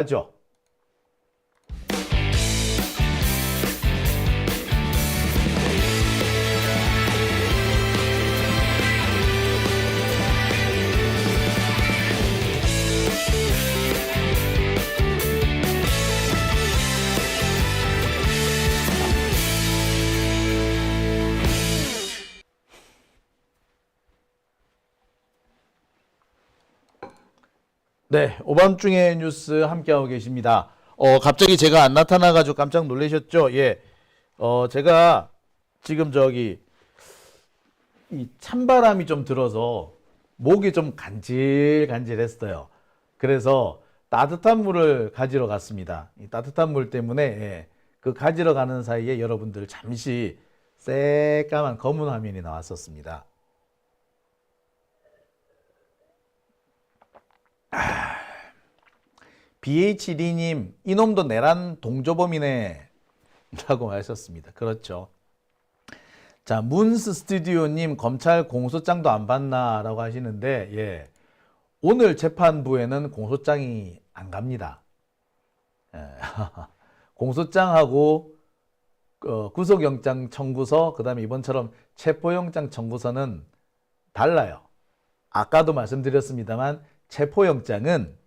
하죠. 네, 오밤중의 뉴스 함께하고 계십니다. 갑자기 제가 안 나타나가지고 깜짝 놀라셨죠? 예, 제가 지금 이 찬바람이 좀 들어서 목이 좀 간질간질했어요. 그래서 따뜻한 물을 가지러 갔습니다. 이 따뜻한 물 때문에 그 가지러 가는 사이에 여러분들 잠시 새까만 검은 화면이 나왔었습니다. BHD님, 이놈도 내란 동조범이네 라고 하셨습니다. 그렇죠. 자, 문스 스튜디오님, 검찰 공소장도 안 받나 라고 하시는데, 예, 오늘 재판부에는 공소장이 안 갑니다. 예. 공소장하고 구속영장 청구서, 그 다음에 이번처럼 체포영장 청구서는 달라요. 아까도 말씀드렸습니다만 체포영장은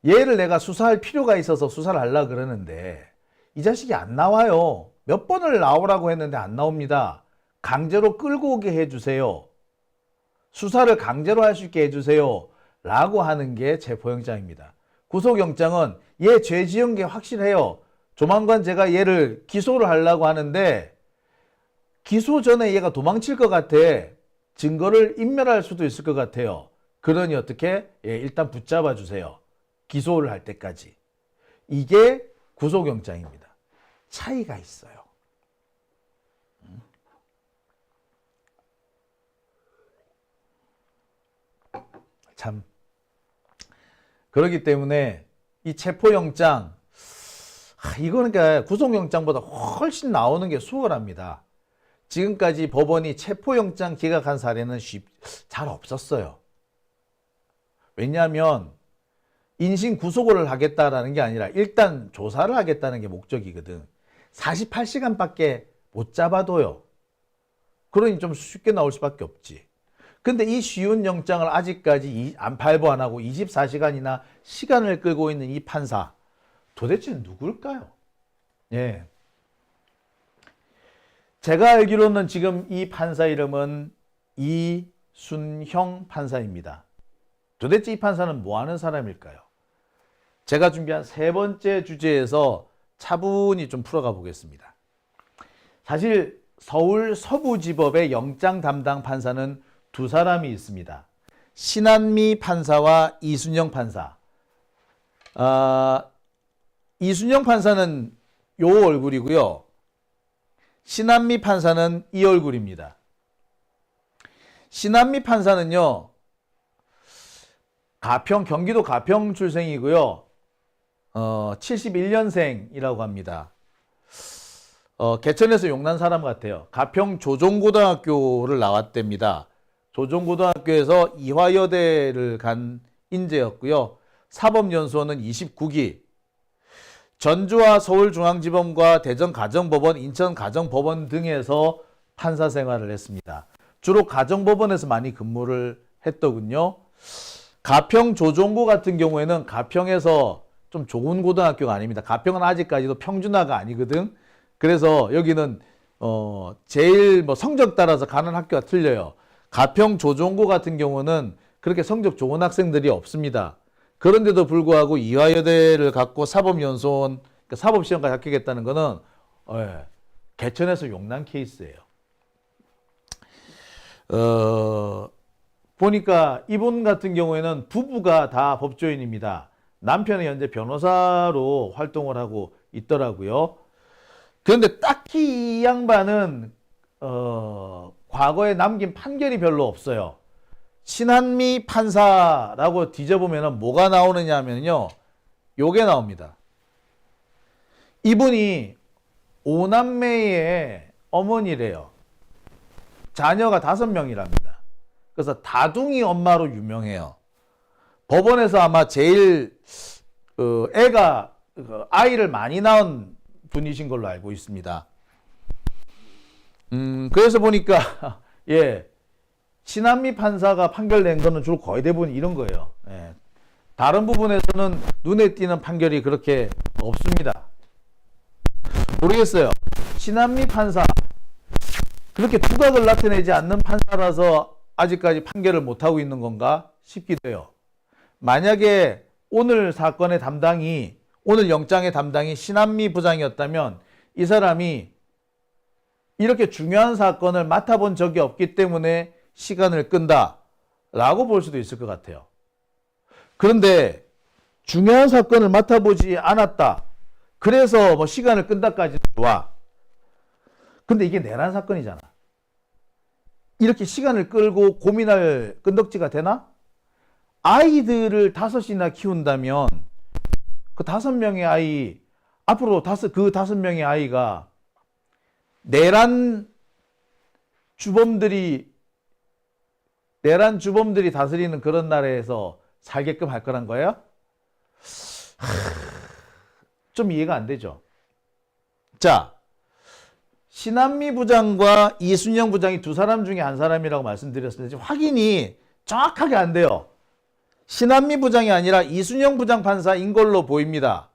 얘를 내가 수사할 필요가 있어서 수사를 하려고 그러는데 이 자식이 안 나와요. 몇 번을 나오라고 했는데 안 나옵니다. 강제로 끌고 오게 해주세요. 수사를 강제로 할 수 있게 해주세요. 라고 하는 게 체포영장입니다. 구속영장은 얘 죄 지은 게 확실해요. 조만간 제가 얘를 기소를 하려고 하는데 기소 전에 얘가 도망칠 것 같아. 증거를 인멸할 수도 있을 것 같아요. 그러니 어떻게? 예, 일단 붙잡아 주세요. 기소를 할 때까지. 이게 구속영장입니다. 차이가 있어요. 참. 그렇기 때문에 이 체포영장, 이거는 그러니까 구속영장보다 훨씬 나오는 게 수월합니다. 지금까지 법원이 체포영장 기각한 사례는 잘 없었어요. 왜냐하면 인신 구속을 하겠다라는 게 아니라 일단 조사를 하겠다는 게 목적이거든. 48시간밖에 못 잡아둬요. 그러니 좀 쉽게 나올 수밖에 없지. 근데 이 쉬운 영장을 아직까지 발부 안 하고 24시간이나 시간을 끌고 있는 이 판사, 도대체 누굴까요? 예. 제가 알기로는 지금 이 판사 이름은 이순형 판사입니다. 도대체 이 판사는 뭐 하는 사람일까요? 제가 준비한 세 번째 주제에서 차분히 좀 풀어가 보겠습니다. 사실 서울 서부지법의 영장 담당 판사는 두 사람이 있습니다. 신한미 판사와 이순영 판사. 이순영 판사는 요 얼굴이고요. 신한미 판사는 이 얼굴입니다. 신한미 판사는요, 경기도 가평 출생이고요. 71년생이라고 합니다. 개천에서 용난 사람 같아요. 가평 조종고등학교를 나왔답니다. 조종고등학교에서 이화여대를 간 인재였고요. 사법연수원은 29기. 전주와 서울중앙지법과 대전가정법원, 인천가정법원 등에서 판사 생활을 했습니다. 주로 가정법원에서 많이 근무를 했더군요. 가평 조종고 같은 경우에는 가평에서 좀 좋은 고등학교가 아닙니다. 가평은 아직까지도 평준화가 아니거든. 그래서 여기는 제일 성적 따라서 가는 학교가 틀려요. 가평 조종고 같은 경우는 그렇게 성적 좋은 학생들이 없습니다. 그런데도 불구하고 이화여대를 갖고 사법연수원, 그러니까 사법시험까지 합격했다는 거는 개천에서 용난 케이스예요. 보니까 이분 같은 경우에는 부부가 다 법조인입니다. 남편은 현재 변호사로 활동을 하고 있더라고요. 그런데 딱히 이 양반은 과거에 남긴 판결이 별로 없어요. 신한미 판사라고 뒤져보면 뭐가 나오느냐 하면요, 요게 나옵니다. 이분이 5남매의 어머니래요. 자녀가 5명이랍니다. 그래서 다둥이 엄마로 유명해요. 법원에서 아마 제일 애가 아이를 많이 낳은 분이신 걸로 알고 있습니다. 그래서 보니까 예, 신한미 판사가 판결 낸 거는 주로 거의 대부분 이런 거예요. 예, 다른 부분에서는 눈에 띄는 판결이 그렇게 없습니다. 모르겠어요. 신한미 판사 그렇게 두각을 나타내지 않는 판사라서 아직까지 판결을 못하고 있는 건가 싶기도 해요. 만약에 오늘 사건의 담당이, 오늘 영장의 담당이 신한미 부장이었다면 이 사람이 이렇게 중요한 사건을 맡아본 적이 없기 때문에 시간을 끈다라고 볼 수도 있을 것 같아요. 그런데 중요한 사건을 맡아보지 않았다. 그래서 뭐 시간을 끈다까지는 좋아. 근데 이게 내란 사건이잖아. 이렇게 시간을 끌고 고민할 끈덕지가 되나? 아이들을 5이나 키운다면 그 5명의 아이, 앞으로 그 5명의 아이가 내란 주범들이 다스리는 그런 나라에서 살게끔 할 거란 거예요? 좀 이해가 안 되죠. 자, 신한미 부장과 이순영 부장이 두 사람 중에 한 사람이라고 말씀드렸습니다. 지금 확인이 정확하게 안 돼요. 신한미 부장이 아니라 이순영 부장 판사인 걸로 보입니다.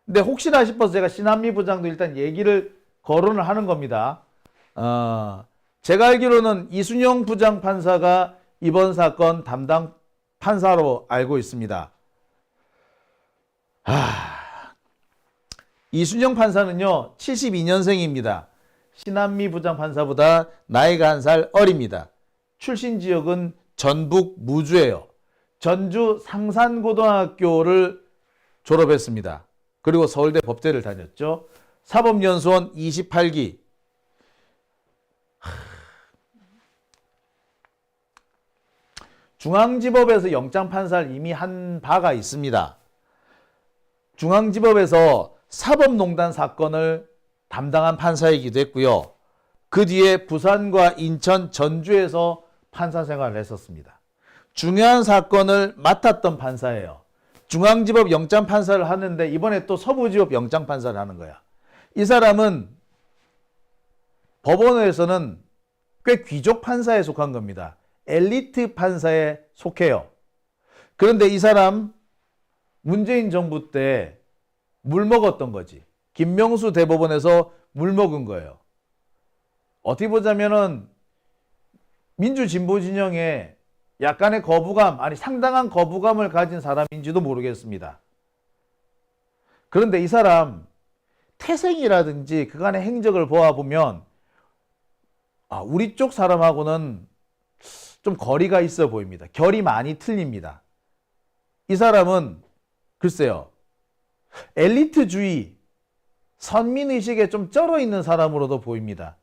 근데 혹시나 싶어서 제가 신한미 부장도 일단 얘기를 거론을 하는 겁니다. 제가 알기로는 이순영 부장 판사가 이번 사건 담당 판사로 알고 있습니다. 이순영 판사는요, 72년생입니다. 신한미 부장 판사보다 나이가 1살 어립니다. 출신 지역은 전북 무주예요. 전주 상산고등학교를 졸업했습니다. 그리고 서울대 법대를 다녔죠. 사법연수원 28기. 중앙지법에서 영장판사를 이미 한 바가 있습니다. 중앙지법에서 사법농단 사건을 담당한 판사이기도 했고요. 그 뒤에 부산과 인천, 전주에서 판사 생활을 했었습니다. 중요한 사건을 맡았던 판사예요. 중앙지법 영장판사를 하는데 이번에 또 서부지법 영장판사를 하는 거야. 이 사람은 법원에서는 꽤 귀족 판사에 속한 겁니다. 엘리트 판사에 속해요. 그런데 이 사람 문재인 정부 때 물 먹었던 거지. 김명수 대법원에서 물 먹은 거예요. 어떻게 보자면은 민주진보 진영에 약간의 거부감, 아니 상당한 거부감을 가진 사람인지도 모르겠습니다. 그런데 이 사람 태생이라든지 그간의 행적을 보아보면 우리 쪽 사람하고는 좀 거리가 있어 보입니다. 결이 많이 틀립니다. 이 사람은 글쎄요, 엘리트주의, 선민의식에 좀 쩔어 있는 사람으로도 보입니다.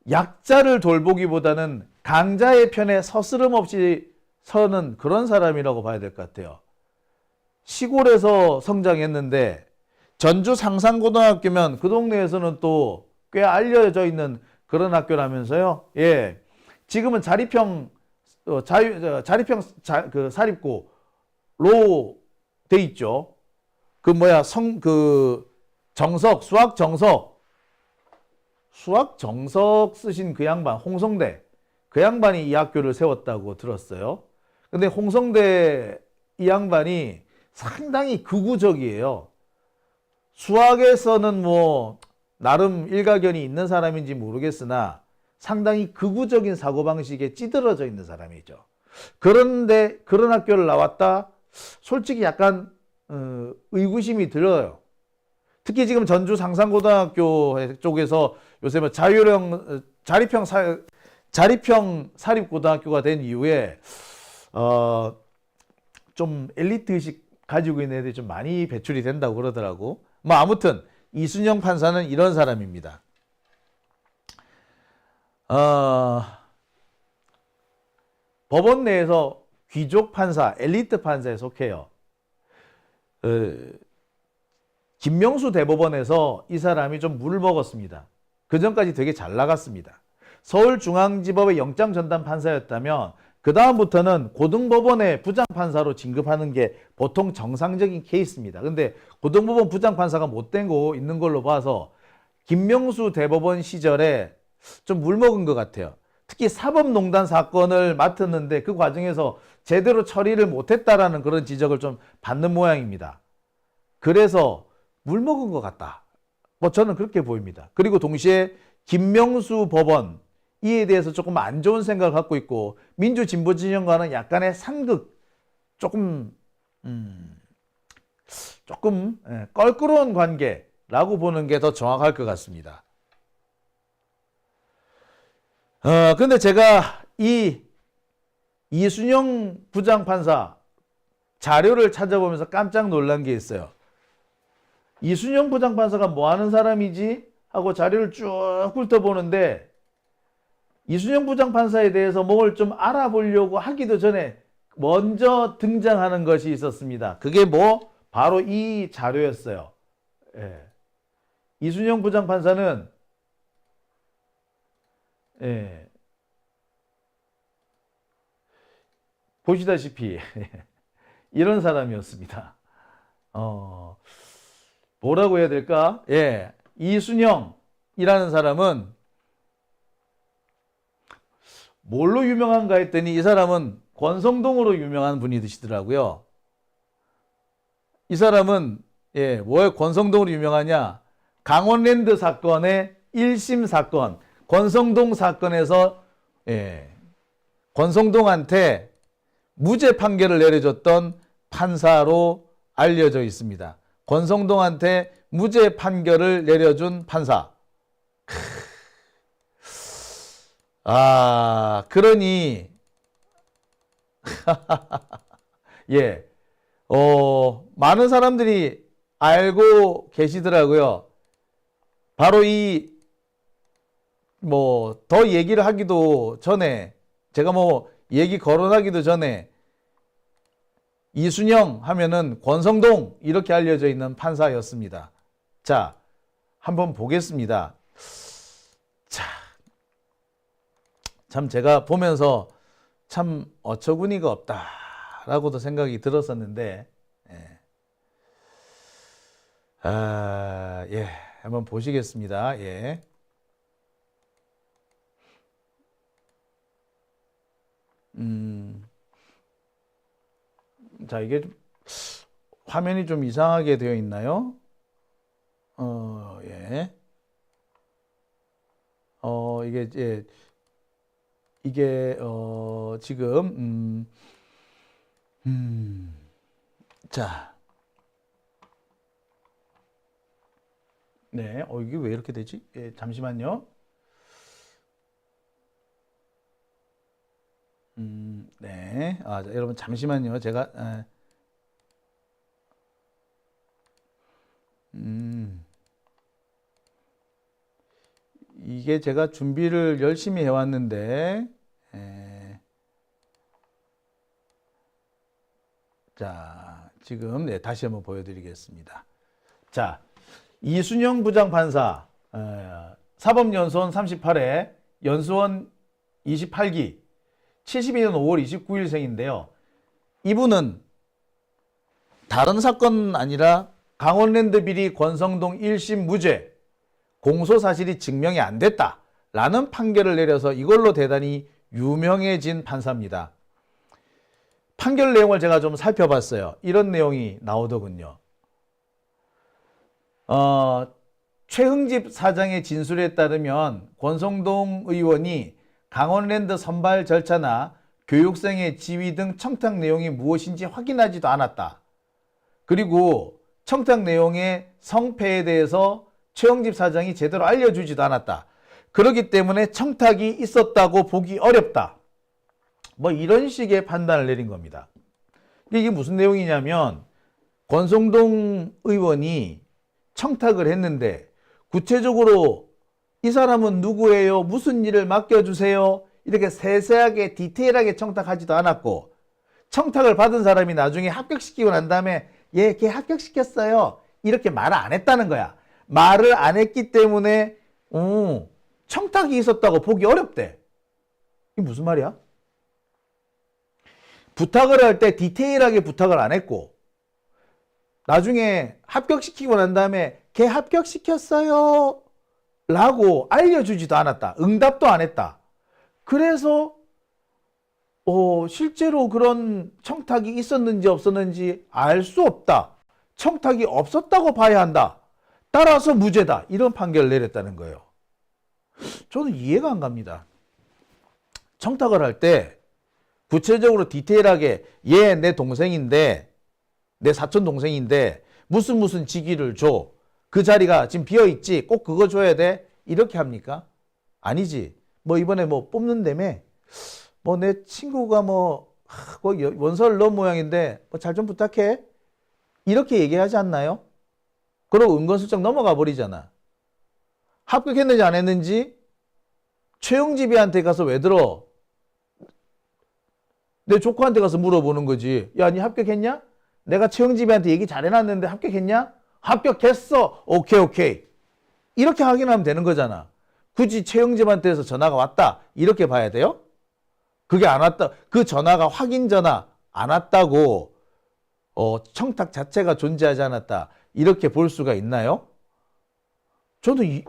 약자를 돌보기보다는 강자의 편에 서스름 없이 서는 그런 사람이라고 봐야 될 것 같아요. 시골에서 성장했는데 전주 상산고등학교면 그 동네에서는 또 꽤 알려져 있는 그런 학교라면서요. 예, 지금은 자립형 사립고로 돼 있죠. 수학 정석 쓰신 그 양반, 홍성대. 그 양반이 이 학교를 세웠다고 들었어요. 근데 홍성대 이 양반이 상당히 극우적이에요. 수학에서는 뭐, 나름 일가견이 있는 사람인지 모르겠으나 상당히 극우적인 사고방식에 찌들어져 있는 사람이죠. 그런데 그런 학교를 나왔다? 솔직히 약간 의구심이 들어요. 특히 지금 전주 상산고등학교 쪽에서 요새 뭐 자립형 사립고등학교가 된 이후에 좀 엘리트 의식 가지고 있는 애들이 좀 많이 배출이 된다고 그러더라고. 뭐 아무튼 이순영 판사는 이런 사람입니다. 법원 내에서 귀족 판사, 엘리트 판사에 속해요. 김명수 대법원에서 이 사람이 좀 물을 먹었습니다. 그 전까지 되게 잘 나갔습니다. 서울중앙지법의 영장전담 판사였다면 그 다음부터는 고등법원의 부장판사로 진급하는 게 보통 정상적인 케이스입니다. 근데 고등법원 부장판사가 못 되고 있는 걸로 봐서 김명수 대법원 시절에 좀 물먹은 것 같아요. 특히 사법농단 사건을 맡았는데 그 과정에서 제대로 처리를 못했다라는 그런 지적을 좀 받는 모양입니다. 그래서 물먹은 것 같다. 뭐 저는 그렇게 보입니다. 그리고 동시에 김명수 법원 이에 대해서 조금 안 좋은 생각을 갖고 있고 민주진보 진영과는 약간의 상극, 조금 껄끄러운 관계라고 보는 게 더 정확할 것 같습니다. 근데 제가 이 이순영 부장판사 자료를 찾아보면서 깜짝 놀란 게 있어요. 이순영 부장판사가 뭐 하는 사람이지? 하고 자료를 쭉 훑어보는데 이순영 부장판사에 대해서 뭘 좀 알아보려고 하기도 전에 먼저 등장하는 것이 있었습니다. 그게 뭐? 바로 이 자료였어요. 예. 이순영 부장판사는 예. 보시다시피 이런 사람이었습니다. 뭐라고 해야 될까? 예. 이순영이라는 사람은 뭘로 유명한가 했더니 이 사람은 권성동으로 유명한 분이시더라고요. 이 사람은 예, 왜 권성동으로 유명하냐? 강원랜드 사건의 1심 사건, 권성동 사건에서 예, 권성동한테 무죄 판결을 내려줬던 판사로 알려져 있습니다. 권성동한테 무죄 판결을 내려준 판사. 그러니 예, 많은 사람들이 알고 계시더라고요. 바로 더 얘기를 하기도 전에, 제가 얘기 거론하기도 전에 이순영 하면은 권성동 이렇게 알려져 있는 판사였습니다. 자, 한번 보겠습니다. 자, 참 제가 보면서 참 어처구니가 없다라고도 생각이 들었었는데, 예, 한번 보시겠습니다. 예. 자, 이게 화면이 좀 이상하게 되어 있나요? 예. 이게 지금 자, 네, 이게 왜 이렇게 되지? 예, 잠시만요. 네, 자, 여러분 잠시만요. 제가 이게 제가 준비를 열심히 해왔는데, 자, 지금 네, 다시 한번 보여드리겠습니다. 자, 이순영 부장판사, 사법연수원 38회, 연수원 28기, 72년 5월 29일생인데요. 이분은 다른 사건은 아니라 강원랜드 비리 권성동 1심 무죄, 공소 사실이 증명이 안 됐다라는 판결을 내려서 이걸로 대단히 유명해진 판사입니다. 판결 내용을 제가 좀 살펴봤어요. 이런 내용이 나오더군요. 최흥집 사장의 진술에 따르면 권성동 의원이 강원랜드 선발 절차나 교육생의 지위 등 청탁 내용이 무엇인지 확인하지도 않았다. 그리고 청탁 내용의 성패에 대해서 최흥집 사장이 제대로 알려주지도 않았다. 그렇기 때문에 청탁이 있었다고 보기 어렵다. 이런 식의 판단을 내린 겁니다. 이게 무슨 내용이냐면 권성동 의원이 청탁을 했는데 구체적으로 이 사람은 누구예요? 무슨 일을 맡겨주세요? 이렇게 세세하게 디테일하게 청탁하지도 않았고, 청탁을 받은 사람이 나중에 합격시키고 난 다음에 예, 걔 합격시켰어요. 이렇게 말을 안 했다는 거야. 말을 안 했기 때문에 청탁이 있었다고 보기 어렵대. 이게 무슨 말이야? 부탁을 할 때 디테일하게 부탁을 안 했고 나중에 합격시키고 난 다음에 걔 합격시켰어요 라고 알려주지도 않았다. 응답도 안 했다. 그래서 실제로 그런 청탁이 있었는지 없었는지 알 수 없다. 청탁이 없었다고 봐야 한다. 따라서 무죄다. 이런 판결을 내렸다는 거예요. 저는 이해가 안 갑니다. 청탁을 할 때 구체적으로 디테일하게 얘 내 동생인데 내 사촌 동생인데 무슨 직위를 줘. 그 자리가 지금 비어있지. 꼭 그거 줘야 돼. 이렇게 합니까? 아니지. 뭐 이번에 뭐 뽑는다며 뭐 내 친구가 원서를 넣은 모양인데 뭐 잘 좀 부탁해. 이렇게 얘기하지 않나요? 그러고 은근슬쩍 넘어가 버리잖아. 합격했는지 안 했는지 최영집이한테 가서 왜 들어? 내 조카한테 가서 물어보는 거지. 야, 니 합격했냐? 내가 최영집이한테 얘기 잘 해놨는데 합격했냐? 합격했어. 오케이. 이렇게 확인하면 되는 거잖아. 굳이 최영집한테서 전화가 왔다. 이렇게 봐야 돼요? 그게 안 왔다. 그 전화가 확인 전화 안 왔다고 청탁 자체가 존재하지 않았다. 이렇게 볼 수가 있나요? 저는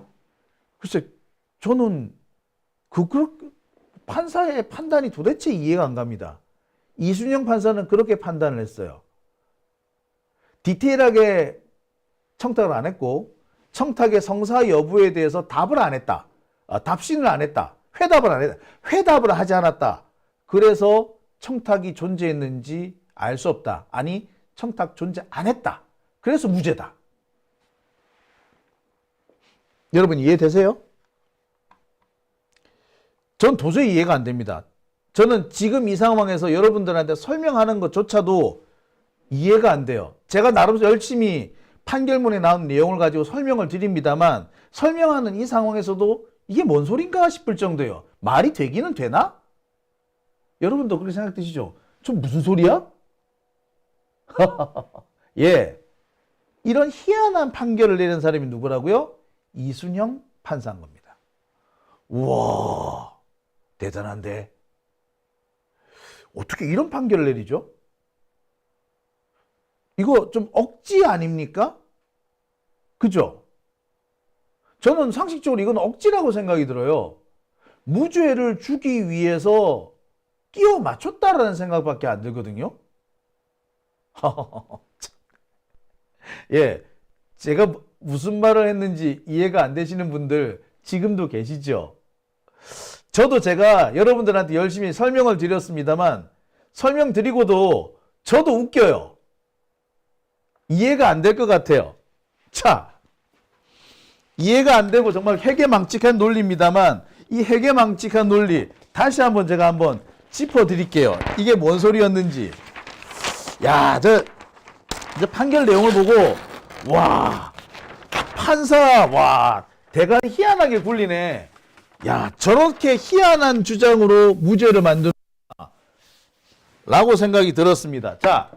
판사의 판단이 도대체 이해가 안 갑니다. 이순영 판사는 그렇게 판단을 했어요. 디테일하게 청탁을 안 했고 청탁의 성사 여부에 대해서 답을 안 했다. 답신을 안 했다. 회답을 안 했다. 회답을 하지 않았다. 그래서 청탁이 존재했는지 알 수 없다. 아니, 청탁 존재 안 했다. 그래서 무죄다. 여러분 이해되세요? 전 도저히 이해가 안 됩니다. 저는 지금 이 상황에서 여러분들한테 설명하는 것조차도 이해가 안 돼요. 제가 나름 열심히 판결문에 나온 내용을 가지고 설명을 드립니다만 설명하는 이 상황에서도 이게 뭔 소린가 싶을 정도예요. 말이 되기는 되나? 여러분도 그렇게 생각되시죠? 저 무슨 소리야? 예. 이런 희한한 판결을 내린 사람이 누구라고요? 이순영 판사인 겁니다. 우와, 대단한데. 어떻게 이런 판결을 내리죠? 이거 좀 억지 아닙니까? 그죠? 저는 상식적으로 이건 억지라고 생각이 들어요. 무죄를 주기 위해서 끼워 맞췄다라는 생각밖에 안 들거든요. 예, 제가 무슨 말을 했는지 이해가 안 되시는 분들 지금도 계시죠? 저도 제가 여러분들한테 열심히 설명을 드렸습니다만 설명드리고도 저도 웃겨요. 이해가 안 될 것 같아요. 자, 이해가 안 되고 정말 회개망측한 논리입니다만 이 회개망측한 논리 다시 한번 제가 한번 짚어드릴게요. 이게 뭔 소리였는지. 야, 저 판결 내용을 보고 와, 판사 와 대가리 희한하게 굴리네. 야, 저렇게 희한한 주장으로 무죄를 만드나 라고 생각이 들었습니다. 자,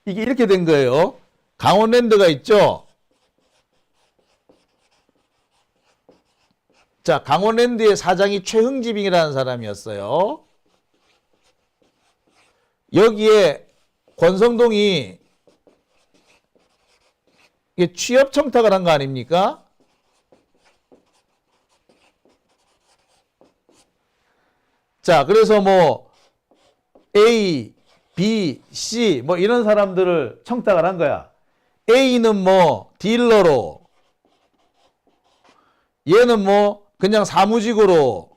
이게 이렇게 된 거예요. 강원랜드가 있죠. 자, 강원랜드의 사장이 최흥집이라는 사람이었어요. 여기에 권성동이 이게 취업 청탁을 한 거 아닙니까? 자, 그래서 뭐 A, B, C 뭐 이런 사람들을 청탁을 한 거야. A는 뭐 딜러로, 얘는 뭐 그냥 사무직으로,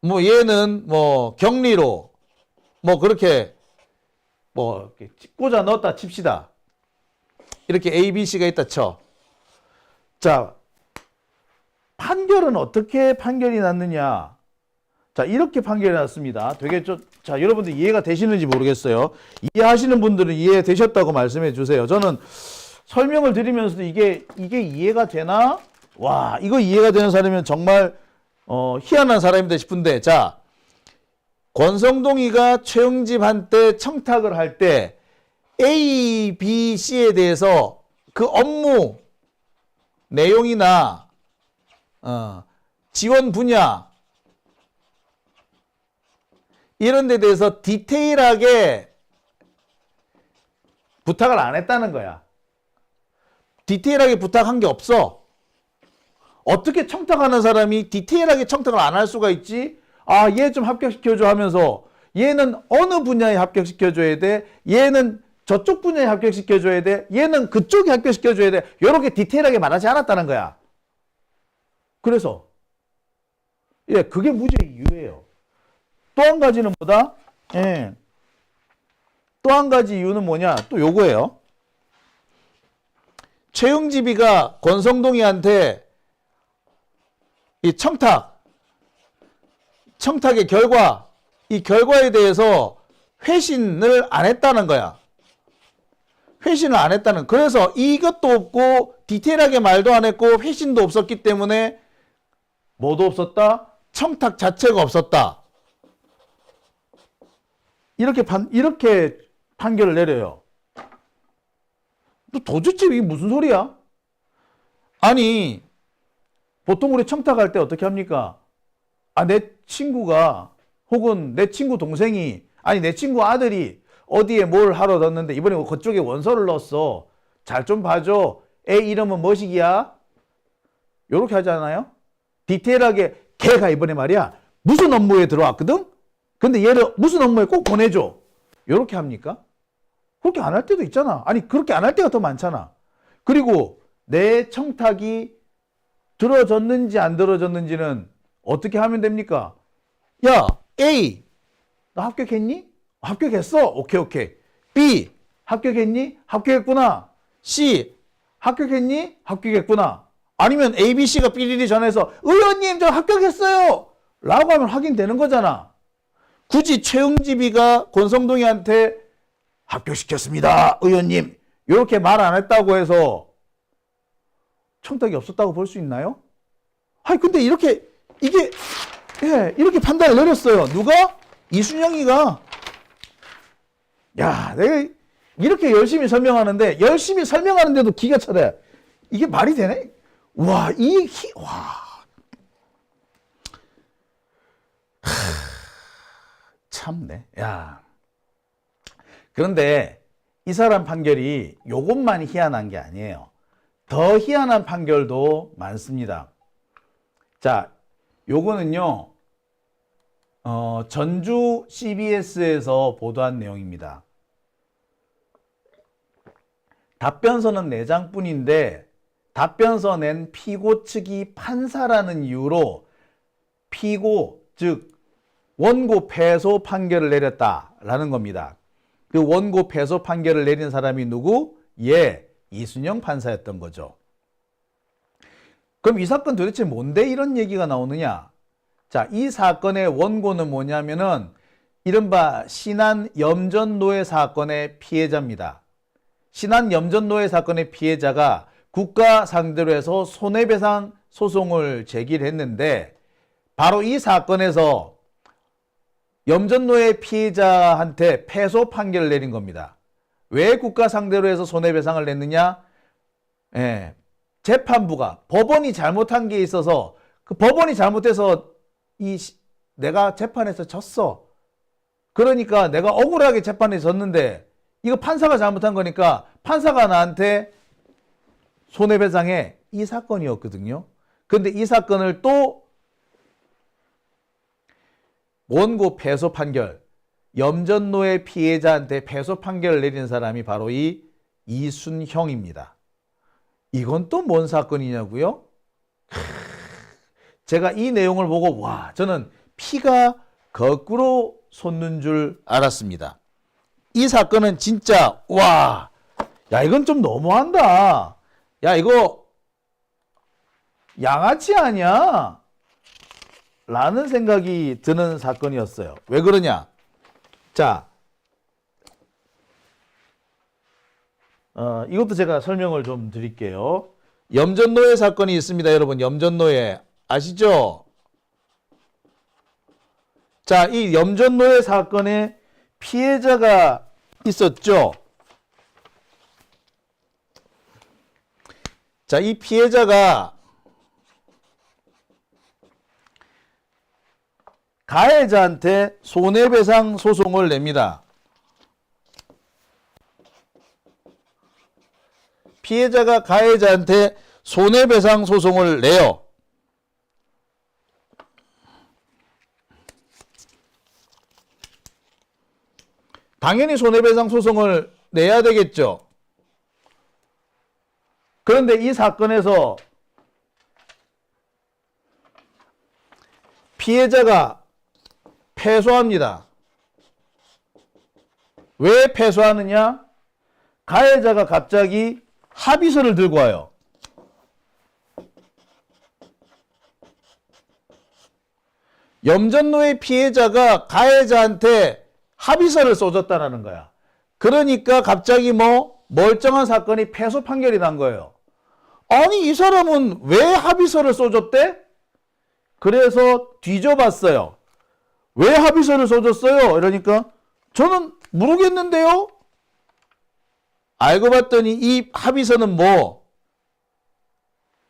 뭐 얘는 뭐 격리로, 뭐 그렇게 뭐 이렇게 꽂아 넣었다 칩시다. 이렇게 A, B, C가 있다 쳐. 자, 판결은 어떻게 판결이 났느냐? 자, 이렇게 판결이 났습니다. 되게 자, 여러분들 이해가 되시는지 모르겠어요. 이해하시는 분들은 이해되셨다고 말씀해 주세요. 저는 설명을 드리면서도 이게 이해가 되나? 와, 이거 이해가 되는 사람이면 정말 희한한 사람이다 싶은데, 자, 권성동이가 최영집한테 청탁을 할 때 A, B, C에 대해서 그 업무 내용이나 지원 분야 이런 데 대해서 디테일하게 부탁을 안 했다는 거야. 디테일하게 부탁한 게 없어. 어떻게 청탁하는 사람이 디테일하게 청탁을 안 할 수가 있지? 아, 얘 좀 합격시켜줘 하면서 얘는 어느 분야에 합격시켜줘야 돼? 얘는 저쪽 분야에 합격시켜줘야 돼? 얘는 그쪽에 합격시켜줘야 돼? 이렇게 디테일하게 말하지 않았다는 거야. 그래서 예, 그게 무죄의 이유예요. 또 한 가지는 뭐다? 예. 또 한 가지 이유는 뭐냐? 또 요거예요. 최영집이가 권성동이한테 이 청탁의 결과, 이 결과에 대해서 회신을 안 했다는 거야. 회신을 안 했다는. 그래서 이것도 없고 디테일하게 말도 안 했고 회신도 없었기 때문에 뭐도 없었다? 청탁 자체가 없었다. 이렇게 판결을 내려요. 도대체 이게 무슨 소리야? 아니, 보통 우리 청탁할 때 어떻게 합니까? 아, 내 친구가 혹은 내 친구 동생이 아니 내 친구 아들이 어디에 뭘 하러 넣었는데 이번에 그쪽에 원서를 넣었어. 잘 좀 봐줘. 애 이름은 뭐시기야? 요렇게 하잖아요. 디테일하게 걔가 이번에 말이야 무슨 업무에 들어왔거든? 근데 얘를 무슨 업무에 꼭 보내줘. 요렇게 합니까? 그렇게 안 할 때도 있잖아. 아니 그렇게 안 할 때가 더 많잖아. 그리고 내 청탁이 들어졌는지 안 들어졌는지는 어떻게 하면 됩니까? 야, A, 너 합격했니? 합격했어. 오케이. B, 합격했니? 합격했구나. C, 합격했니? 합격했구나. 아니면 A, B, C가 삐리리 전해서 의원님 저 합격했어요. 라고 하면 확인되는 거잖아. 굳이 최영집이가 권성동이한테 합격시켰습니다. 의원님. 이렇게 말 안 했다고 해서 청탁이 없었다고 볼 수 있나요? 아니 근데 이렇게 판단을 내렸어요. 누가? 이순영이가. 야, 내가 이렇게 열심히 설명하는데도 기가 차다. 이게 말이 되네? 와, 참네. 야. 그런데 이 사람 판결이 요것만 희한한 게 아니에요. 더 희한한 판결도 많습니다. 자, 요거는요, 전주 CBS에서 보도한 내용입니다. 답변서는 4장뿐인데 답변서 낸 피고 측이 판사라는 이유로 피고, 즉 원고 패소 판결을 내렸다라는 겁니다. 그 원고 패소 판결을 내린 사람이 누구? 이순영 판사였던 거죠. 그럼 이 사건 도대체 뭔데 이런 얘기가 나오느냐? 자, 이 사건의 원고는 뭐냐면은 이른바 신안 염전노예 사건의 피해자입니다. 신안 염전노예 사건의 피해자가 국가 상대로 해서 손해배상 소송을 제기를 했는데 바로 이 사건에서 염전노예 피해자한테 패소 판결을 내린 겁니다. 왜 국가 상대로 해서 손해배상을 냈느냐? 재판부가 법원이 잘못한 게 있어서 그 법원이 잘못해서 내가 재판에서 졌어. 그러니까 내가 억울하게 재판에 졌는데 이거 판사가 잘못한 거니까 판사가 나한테 손해배상해. 이 사건이었거든요. 근데 이 사건을 또 원고 패소 판결, 염전노예 피해자한테 패소 판결을 내린 사람이 바로 이 이순형입니다. 이건 또 뭔 사건이냐고요? 제가 이 내용을 보고 저는 피가 거꾸로 솟는 줄 알았습니다. 이 사건은 진짜 야 이건 좀 너무한다. 야 이거 양아치 아니야? 라는 생각이 드는 사건이었어요. 왜 그러냐? 자, 이것도 제가 설명을 좀 드릴게요. 염전노예 사건이 있습니다, 여러분. 염전노예 아시죠? 자, 이 염전노예 사건에 피해자가 있었죠. 자, 이 피해자가 가해자한테 손해배상 소송을 냅니다. 피해자가 가해자한테 손해배상 소송을 내요. 당연히 손해배상 소송을 내야 되겠죠. 그런데 이 사건에서 피해자가 패소합니다. 왜 패소하느냐? 가해자가 갑자기 합의서를 들고 와요. 염전노예 피해자가 가해자한테 합의서를 써줬다는 거야. 그러니까 갑자기 뭐 멀쩡한 사건이 패소 판결이 난 거예요. 아니 이 사람은 왜 합의서를 써줬대? 그래서 뒤져봤어요. 왜 합의서를 써줬어요? 이러니까 저는 모르겠는데요? 알고 봤더니 이 합의서는 뭐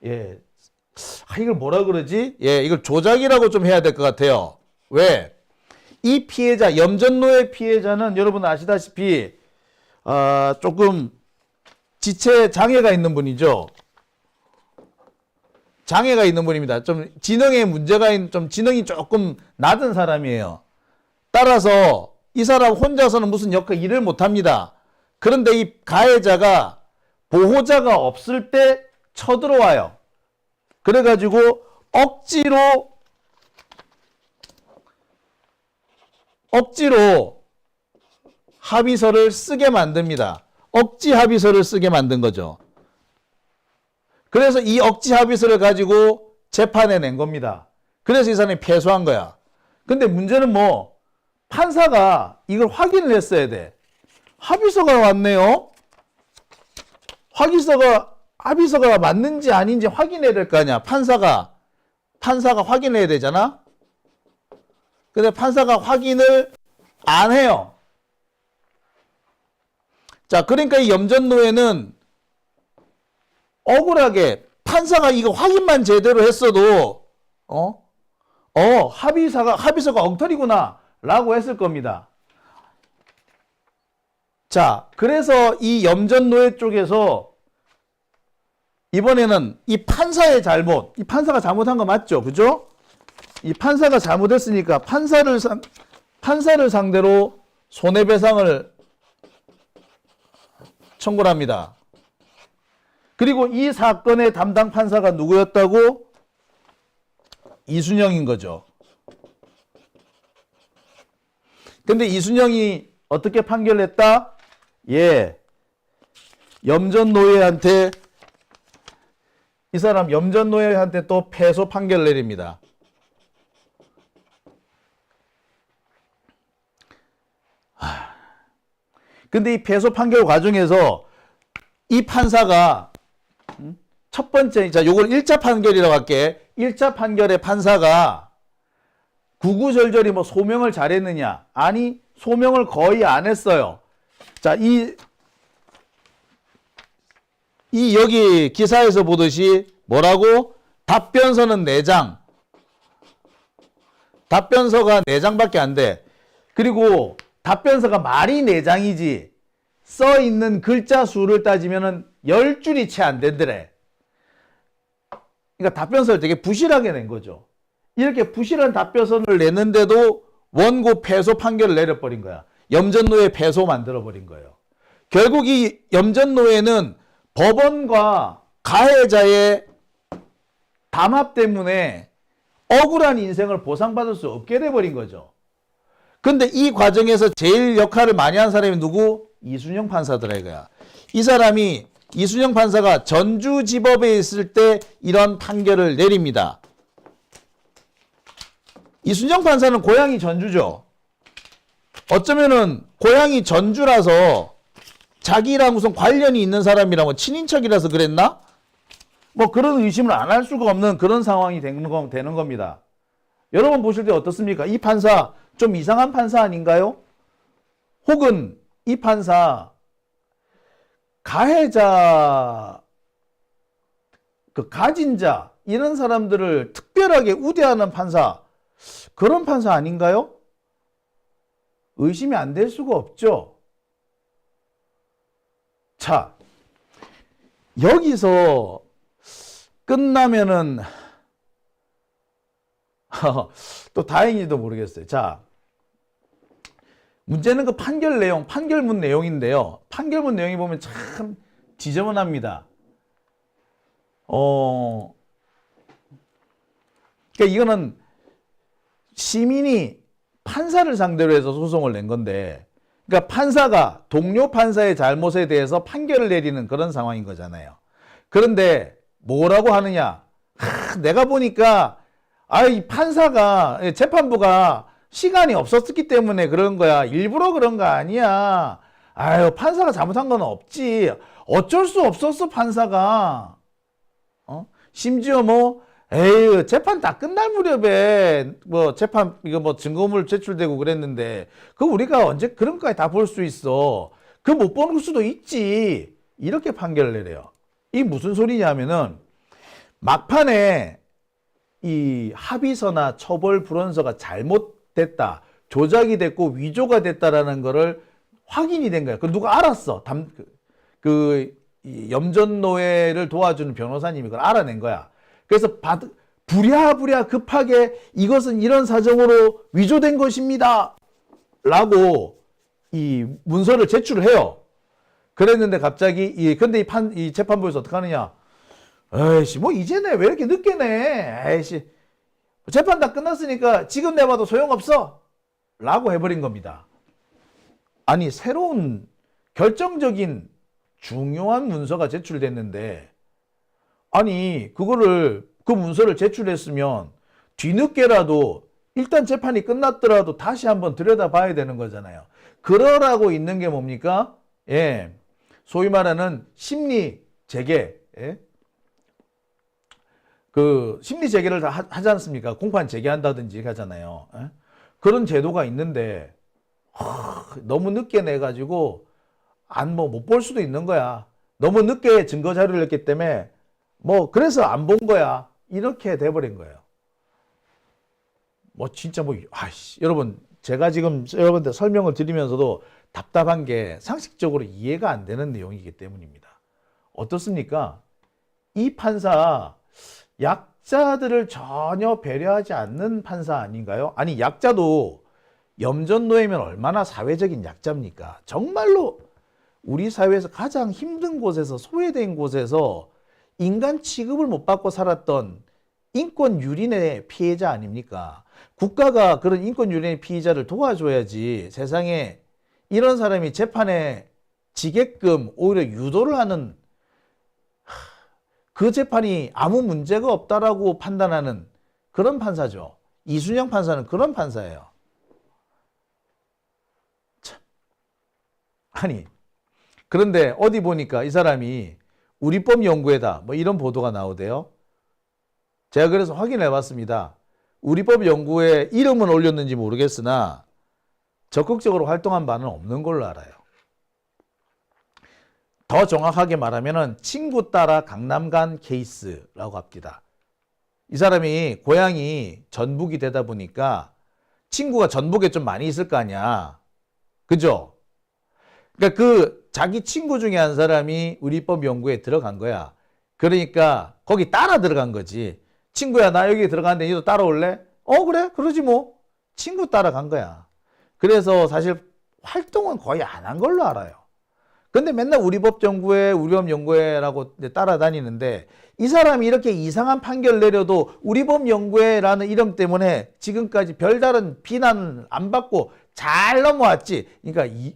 이걸 뭐라 그러지? 이걸 조작이라고 좀 해야 될 것 같아요. 왜? 이 피해자, 염전노예 피해자는 여러분 아시다시피 조금 지체 장애가 있는 분이죠. 장애가 있는 분입니다. 좀 지능에 문제가 있는, 좀 지능이 조금 낮은 사람이에요. 따라서 이 사람 혼자서는 무슨 일을 못 합니다. 그런데 이 가해자가 보호자가 없을 때 쳐들어와요. 그래가지고 억지로 합의서를 쓰게 만듭니다. 억지 합의서를 쓰게 만든 거죠. 그래서 이 억지 합의서를 가지고 재판에 낸 겁니다. 그래서 이 사람이 패소한 거야. 근데 문제는 뭐 판사가 이걸 확인을 했어야 돼. 합의서가 왔네요. 합의서가 맞는지 아닌지 확인해야 될 거 아니야. 판사가 확인해야 되잖아. 근데 판사가 확인을 안 해요. 자, 그러니까 이 염전노예는 억울하게 판사가 이거 확인만 제대로 했어도 합의서가 엉터리구나 라고 했을 겁니다. 자, 그래서 이 염전노예 쪽에서 이번에는 이 판사의 잘못, 이 판사가 잘못한 거 맞죠? 그죠? 이 판사가 잘못했으니까 판사를 상대로 손해배상을 청구를 합니다. 그리고 이 사건의 담당 판사가 누구였다고? 이순영인 거죠. 근데 이순영이 어떻게 판결했다? 염전노예한테 이 사람 염전노예한테 또 패소 판결 내립니다. 근데 이 패소 판결 과정에서 이 판사가 첫 번째, 자, 요걸 1차 판결이라고 할게. 1차 판결의 판사가 구구절절히 뭐 소명을 잘했느냐? 아니, 소명을 거의 안 했어요. 자, 여기 기사에서 보듯이 뭐라고? 답변서는 4장. 답변서가 4장밖에 안 돼. 그리고 답변서가 말이 4장이지 써 있는 글자 수를 따지면은 10줄이 채 안 되더래. 그러니까 답변서를 되게 부실하게 낸 거죠. 이렇게 부실한 답변서를 냈는데도 원고 패소 판결을 내려버린 거야. 염전노예 패소 만들어버린 거예요. 결국 이 염전노예는 법원과 가해자의 담합 때문에 억울한 인생을 보상받을 수 없게 돼버린 거죠. 근데 이 과정에서 제일 역할을 많이 한 사람이 누구? 이순영 판사더라 이거야. 이 사람이 이순영 판사가 전주지법에 있을 때 이런 판결을 내립니다. 이순영 판사는 고향이 전주죠. 어쩌면은 고향이 전주라서 자기랑 무슨 관련이 있는 사람이라고 친인척이라서 그랬나? 뭐 그런 의심을 안 할 수가 없는 그런 상황이 되는 겁니다. 여러분 보실 때 어떻습니까? 이 판사 좀 이상한 판사 아닌가요? 혹은 이 판사 가해자, 가진 자 이런 사람들을 특별하게 우대하는 판사, 그런 판사 아닌가요? 의심이 안 될 수가 없죠. 자, 여기서 끝나면은 또 다행히도 모르겠어요. 자, 문제는 그 판결 내용, 판결문 내용인데요. 판결문 내용이 보면 참 지저분합니다. 그러니까 이거는 시민이 판사를 상대로 해서 소송을 낸 건데, 그러니까 판사가 동료 판사의 잘못에 대해서 판결을 내리는 그런 상황인 거잖아요. 그런데 뭐라고 하느냐? 내가 보니까 이 판사가, 재판부가 시간이 없었기 때문에 그런 거야. 일부러 그런 거 아니야. 아유, 판사가 잘못한 건 없지. 어쩔 수 없었어, 판사가. 심지어 에이, 재판 다 끝날 무렵에, 재판, 증거물 제출되고 그랬는데, 우리가 언제 그런 것까지 다 볼 수 있어. 못 보는 수도 있지. 이렇게 판결을 내려요. 이 무슨 소리냐면은, 막판에 이 합의서나 처벌 불원서가 잘못됐다, 조작이 됐고 위조가 됐다라는 거를 확인이 된 거야. 누가 알았어. 이 염전노예를 도와주는 변호사님이 그걸 알아낸 거야. 그래서 부랴부랴 급하게 이것은 이런 사정으로 위조된 것입니다 라고 이 문서를 제출을 해요. 그랬는데 갑자기 근데 이 재판부에서 어떻게 하느냐? 에이씨, 이제 내 왜 이렇게 늦게 내? 에이씨, 재판 다 끝났으니까 지금 내봐도 소용없어 라고 해버린 겁니다. 아니, 새로운 결정적인 중요한 문서가 제출됐는데, 아니, 그 문서를 제출했으면 뒤늦게라도 일단 재판이 끝났더라도 다시 한번 들여다봐야 되는 거잖아요. 그러라고 있는 게 뭡니까? 예, 소위 말하는 심리 재개, 예? 심리 재개를 다 하지 않습니까? 공판 재개한다든지 하잖아요. 예? 그런 제도가 있는데 너무 늦게 내가지고 못 볼 수도 있는 거야. 너무 늦게 증거 자료를 냈기 때문에 그래서 안 본 거야. 이렇게 돼버린 거예요. 진짜 여러분, 제가 지금 여러분들 설명을 드리면서도 답답한 게 상식적으로 이해가 안 되는 내용이기 때문입니다. 어떻습니까? 이 판사, 약자들을 전혀 배려하지 않는 판사 아닌가요? 아니, 약자도 염전노예면 얼마나 사회적인 약자입니까? 정말로 우리 사회에서 가장 힘든 곳에서, 소외된 곳에서 인간 취급을 못 받고 살았던 인권 유린의 피해자 아닙니까? 국가가 그런 인권 유린의 피해자를 도와줘야지 세상에 이런 사람이 재판에 지게끔 오히려 유도를 하는, 그 재판이 아무 문제가 없다라고 판단하는 그런 판사죠. 이순영 판사는 그런 판사예요. 참. 아니, 그런데 어디 보니까 이 사람이 우리법 연구회다 이런 보도가 나오대요. 제가 그래서 확인해 봤습니다. 우리법 연구회 이름은 올렸는지 모르겠으나 적극적으로 활동한 바는 없는 걸로 알아요. 더 정확하게 말하면 친구 따라 강남 간 케이스라고 합니다. 이 사람이 고향이 전북이 되다 보니까 친구가 전북에 좀 많이 있을 거 아니야. 그죠? 그러니까 자기 친구 중에 한 사람이 우리법 연구에 들어간 거야. 그러니까 거기 따라 들어간 거지. 친구야, 나 여기 들어갔는데 너도 따라올래? 그래? 그러지 뭐. 친구 따라간 거야. 그래서 사실 활동은 거의 안 한 걸로 알아요. 근데 맨날 우리법 연구회라고 따라다니는데, 이 사람이 이렇게 이상한 판결 내려도 우리법 연구회라는 이름 때문에 지금까지 별다른 비난을 안 받고 잘 넘어왔지. 그러니까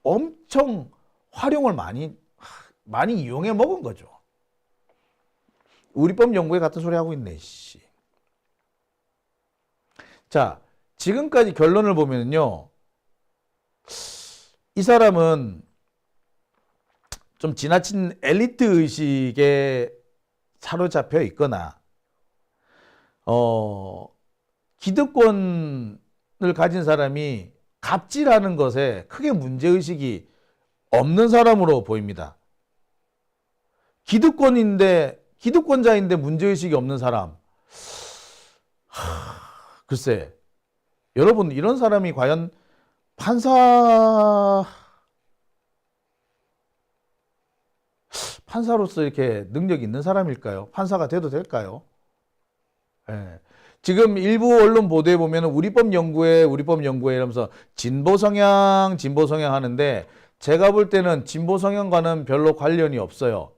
엄청 활용을 많이 이용해 먹은 거죠. 우리법 연구회 같은 소리 하고 있네, 씨. 자, 지금까지 결론을 보면요, 이 사람은 좀 지나친 엘리트 의식에 사로잡혀 있거나, 기득권을 가진 사람이 갑질하는 것에 크게 문제의식이 없는 사람으로 보입니다. 기득권자인데 문제의식이 없는 사람. 글쎄, 여러분, 이런 사람이 과연 판사로서 이렇게 능력이 있는 사람일까요? 판사가 돼도 될까요? 예. 지금 일부 언론 보도에 보면 우리법 연구회 이러면서 진보 성향 하는데 제가 볼 때는 진보 성향과는 별로 관련이 없어요.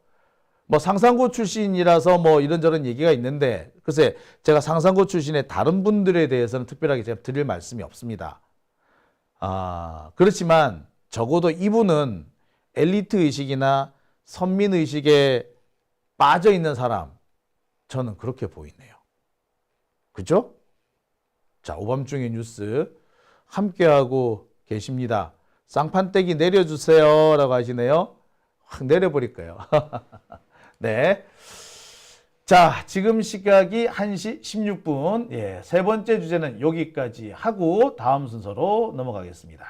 뭐 상상고 출신이라서 뭐 이런저런 얘기가 있는데 글쎄 제가 상상고 출신의 다른 분들에 대해서는 특별하게 제가 드릴 말씀이 없습니다. 그렇지만 적어도 이분은 엘리트 의식이나 선민 의식에 빠져 있는 사람, 저는 그렇게 보이네요. 그죠? 자, 오밤중의 뉴스 함께하고 계십니다. 쌍판떼기 내려주세요 라고 하시네요. 확 내려버릴 거예요. 네. 자, 지금 시각이 1시 16분. 예, 세 번째 주제는 여기까지 하고 다음 순서로 넘어가겠습니다.